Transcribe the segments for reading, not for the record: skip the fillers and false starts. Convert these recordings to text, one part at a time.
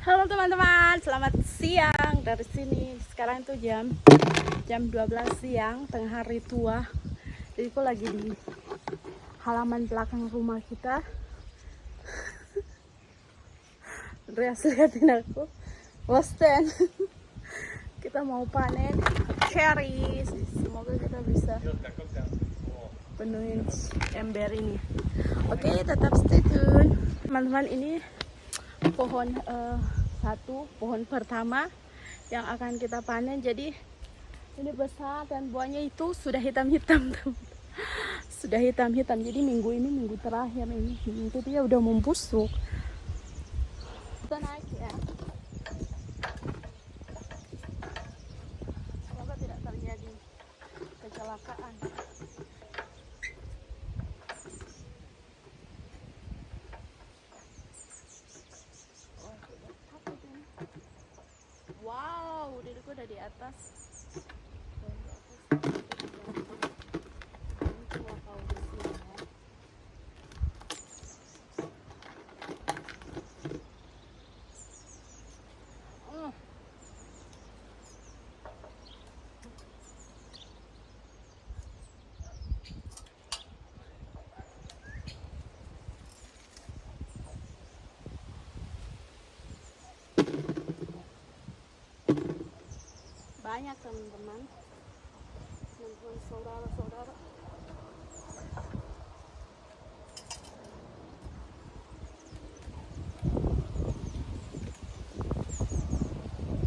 Halo teman-teman, selamat siang dari sini. Sekarang itu jam 12 siang, tengah hari tua. Jadi aku lagi di halaman belakang rumah kita. Andreas liatin aku. Bosten. Kita mau panen cherry. Semoga kita bisa penuhin ember ini. Oke, tetap stay tune. Teman-teman, ini pohon pohon pertama yang akan kita panen. Jadi ini besar dan buahnya itu sudah hitam-hitam. Sudah hitam-hitam. Jadi minggu ini minggu terakhir ini itu dia udah membusuk. Kita naik ya. Semoga tidak terjadi kecelakaan. Wow, diriku udah di atas. Banyak teman-teman saudara-saudara.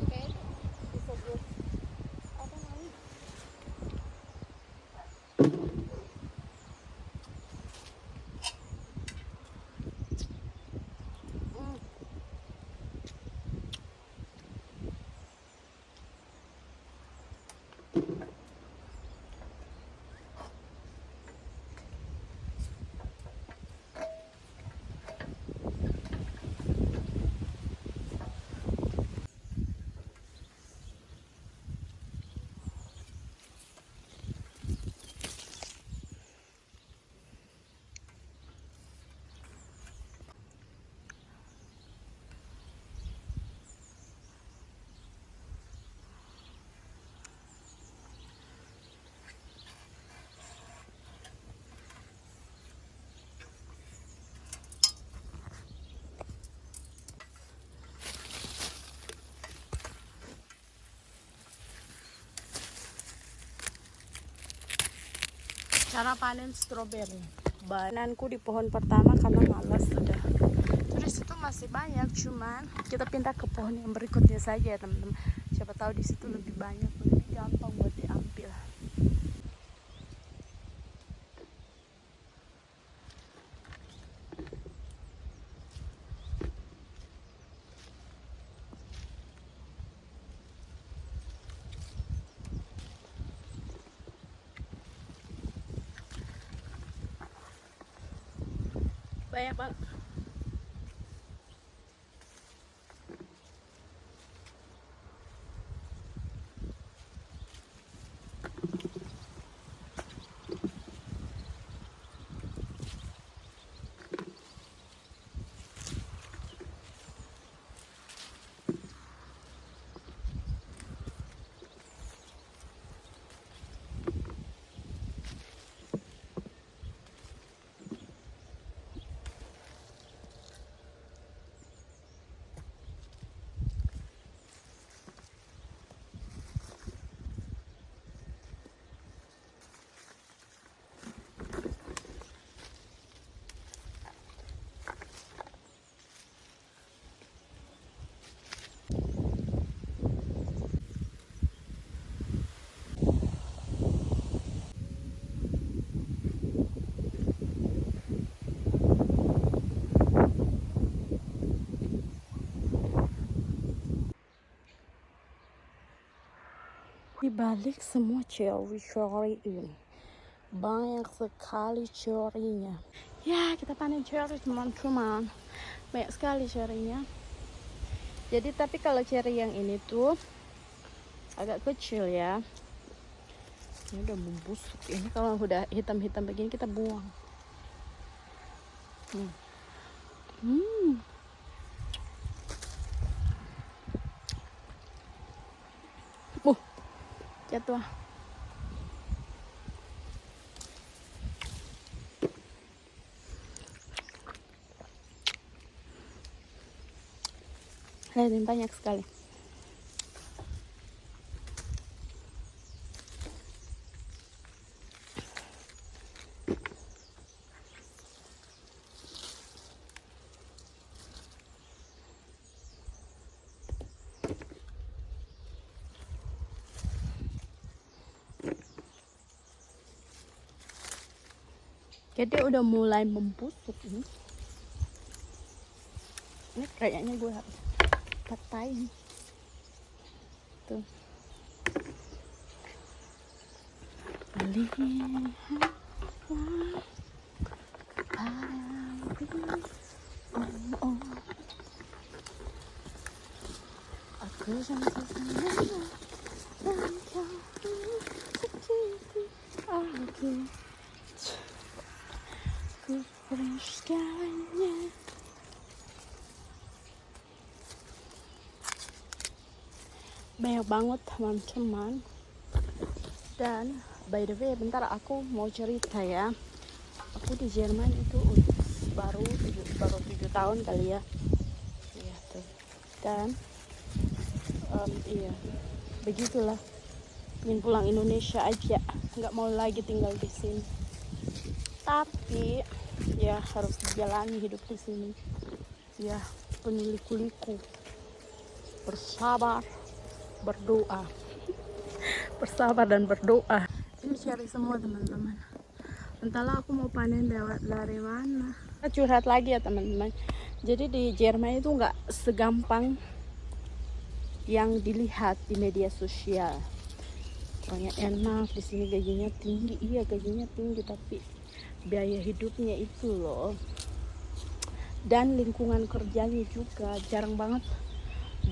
Oke, disebut apa namanya? Cara panen stroberi. Panenku di pohon pertama karena malas sudah. Terus itu masih banyak, cuman kita pindah ke pohon yang berikutnya saja, teman-teman. Siapa tahu di situ lebih banyak, lebih gampang buat diambil. Banyak banget. Di balik semua cherry ini banyak sekali cherry-nya. Ya, kita panen cherry teman-teman. Banyak sekali cherry-nya. Jadi tapi kalau cherry yang ini tuh agak kecil ya. Ini udah membusuk. Ini kalau udah hitam-hitam begini kita buang. Jatuh. Lihat, banyak sekali. Jadi udah mulai membusuk ini. Ini kayaknya gue harus patahin. Tuh. Aku sampai sana dan kau seperti aku. Ku pernah segalanya. Banyak banget teman-teman. Dan by the way, bentar aku mau cerita ya. Aku di Jerman itu baru 7 tahun kali ya. Iya tuh. Dan iya, begitulah. Ingin pulang Indonesia aja, nggak mau lagi tinggal di sini. Tapi ya harus dijalani hidup di sini. Ya, penuh liku-liku. Bersabar, berdoa. Bersabar dan berdoa. Ini cari semua teman-teman. Entahlah aku mau panen lewat dari mana. Kita curhat lagi ya teman-teman. Jadi di Jerman itu nggak segampang yang dilihat di media sosial. Pokoknya enak, di sini gajinya tinggi. Iya, gajinya tinggi, tapi biaya hidupnya itu loh. Dan lingkungan kerjanya juga jarang banget.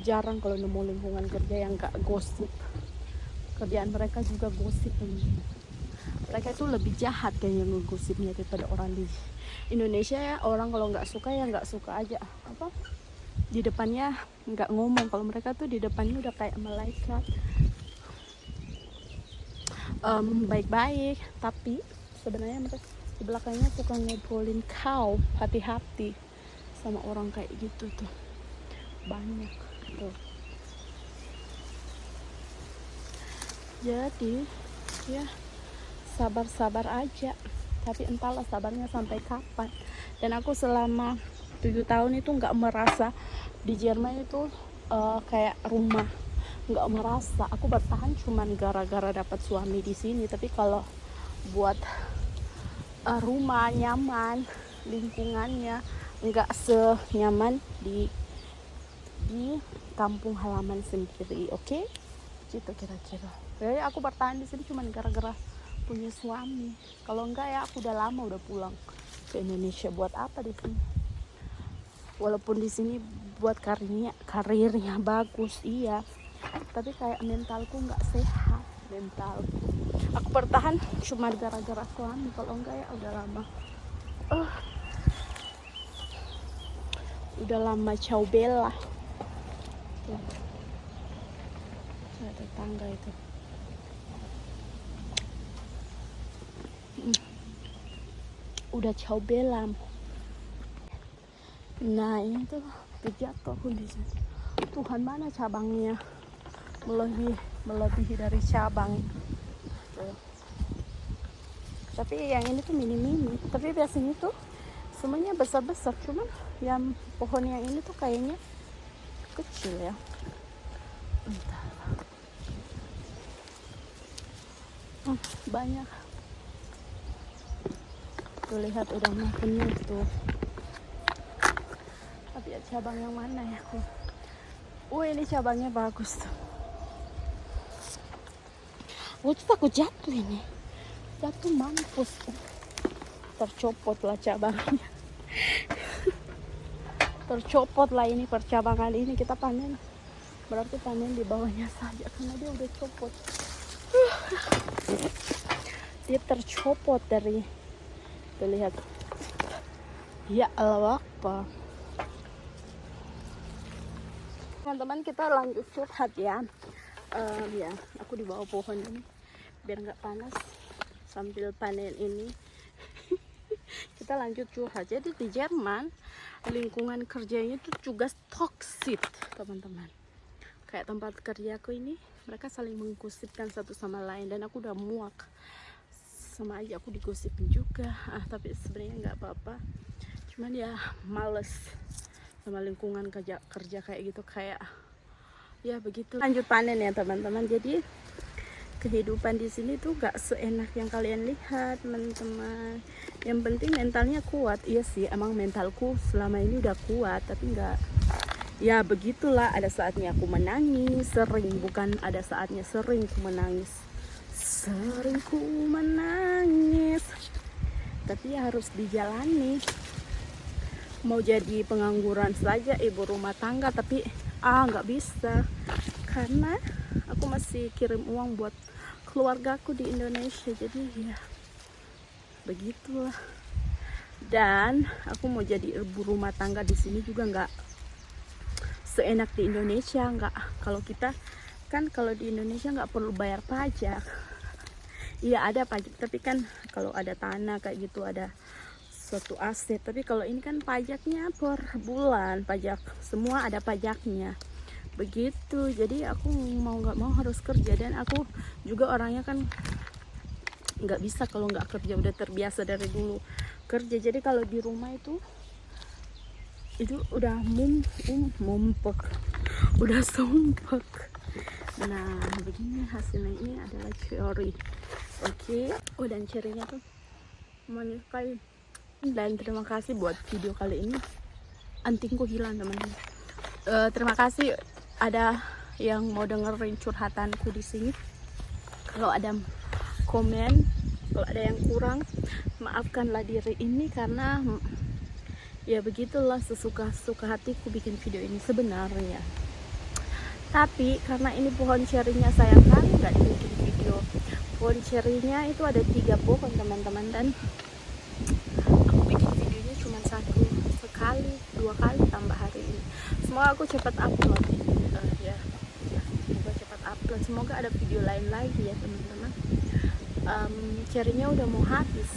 Jarang kalau nemu lingkungan kerja yang gak gosip. Kerjaan mereka juga gosip. Mereka itu lebih jahat kayaknya ngegosipnya daripada orang di Indonesia ya. Orang kalau nggak suka ya nggak suka aja. Apa? Di depannya nggak ngomong. Kalau mereka tuh di depannya udah kayak malaikat. Baik-baik, tapi sebenarnya mereka di belakangnya suka ngobrolin kau. Hati-hati sama orang kayak gitu tuh, banyak tuh. Jadi ya sabar-sabar aja, tapi entahlah sabarnya sampai kapan. Dan aku selama 7 tahun itu nggak merasa di Jerman itu kayak rumah. Nggak merasa aku bertahan cuman gara-gara dapat suami di sini. Tapi kalau buat rumah nyaman, lingkungannya nggak senyaman di kampung halaman sendiri. Oke? Gitu kira-kira. Jadi aku bertahan di sini cuman gara-gara punya suami. Kalau enggak ya aku udah lama udah pulang ke Indonesia. Buat apa di sini? Walaupun di sini buat karirnya bagus, iya. Tapi kayak mentalku nggak sehat, mental. Aku bertahan cuma gara-gara suami. Kalau enggak ya udah lama. Udah lama ciao bella. Tuh. Ada tangga itu. Udah ciao bella. Nah ini tuh jatuh di sini. Tuhan, mana cabangnya? Melebihi dari cabang. Tuh. Tapi yang ini tuh mini-mini. Tapi biasanya tuh semuanya besar-besar. Cuman yang pohon yang ini tuh kayaknya kecil ya. Entah. Banyak. Tuh lihat udah makannya tuh. Tapi ya cabang yang mana ya aku? Ini cabangnya bagus tuh. Tuh takut jatuh ini. Jatuh mampus. Tercopot lah cabangnya. Tercopot lah ini percabangan ini kita panen. Berarti panen di bawahnya saja karena dia udah copot. Dia tercopot dari. Tuh lihat. Ya Allah apa? Teman-teman, kita lanjut curhat ya. Ya, aku di bawah pohon ini biar nggak panas sambil panen ini. Kita lanjut curhat. Jadi di Jerman lingkungan kerjanya itu juga toksik, teman-teman. Kayak tempat kerjaku ini, mereka saling menggosipkan satu sama lain dan aku udah muak. Sama aja aku digosipin juga. Tapi sebenarnya nggak apa-apa. Cuman ya males sama lingkungan kerja kayak gitu, kayak ya begitu. Lanjut panen ya teman-teman. Jadi kehidupan di sini tuh gak seenak yang kalian lihat, teman-teman. Yang penting mentalnya kuat. Iya sih, emang mentalku selama ini udah kuat, tapi nggak, ya begitulah. Ada saatnya aku menangis, sering, bukan ada saatnya, sering ku menangis, sering ku menangis. Tapi ya harus dijalani. Mau jadi pengangguran saja, ibu rumah tangga, tapi nggak bisa karena aku masih kirim uang buat keluargaku di Indonesia. Jadi ya begitulah. Dan aku mau jadi ibu rumah tangga di sini juga nggak seenak di Indonesia. Nggak, kalau kita kan kalau di Indonesia nggak perlu bayar pajak. Iya ada pajak, tapi kan kalau ada tanah kayak gitu ada suatu aset. Tapi kalau ini kan pajaknya per bulan, pajak semua ada pajaknya begitu. Jadi aku mau nggak mau harus kerja, dan aku juga orangnya kan nggak bisa kalau nggak kerja, udah terbiasa dari dulu kerja. Jadi kalau di rumah itu udah mumpek, udah sumpek. Nah begini hasilnya. Ini adalah cherry. Oke. Dan cherrynya tuh manis sekali. Dan terima kasih buat video kali ini. Antingku hilang, teman-teman. Terima kasih ada yang mau dengerin curhatanku di sini. Kalau ada komen, kalau ada yang kurang, maafkanlah diri ini karena ya begitulah, sesuka-suka hatiku bikin video ini sebenarnya. Tapi karena ini pohon cerinya sayang kali nggak dibikin video. Pohon cerinya itu ada 3 pohon, teman-teman, dan aku bikin videonya cuma sekali 2 kali tambah hari ini. Semoga aku cepat upload. Ya semoga cepat upload, semoga ada video lain lagi ya teman-teman. Cerinya udah mau habis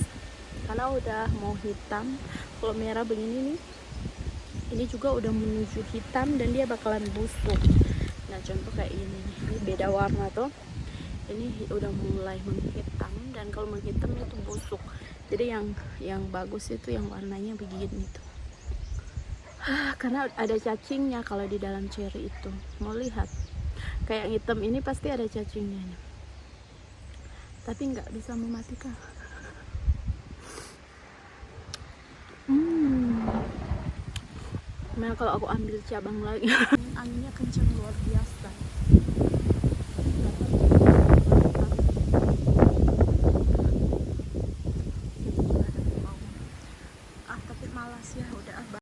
karena udah mau hitam. Kalau merah begini nih, ini juga udah menuju hitam dan dia bakalan busuk. Nah contoh kayak ini beda warna tuh, ini udah mulai menghitam, dan kalau menghitam itu busuk. Jadi yang bagus itu yang warnanya begini tuh. Karena ada cacingnya kalau di dalam ceri itu. Mau lihat kayak hitam ini pasti ada cacingnya nih. Tapi nggak bisa mematikan. Nah kalau aku ambil cabang lagi anginnya kencang luar biasa.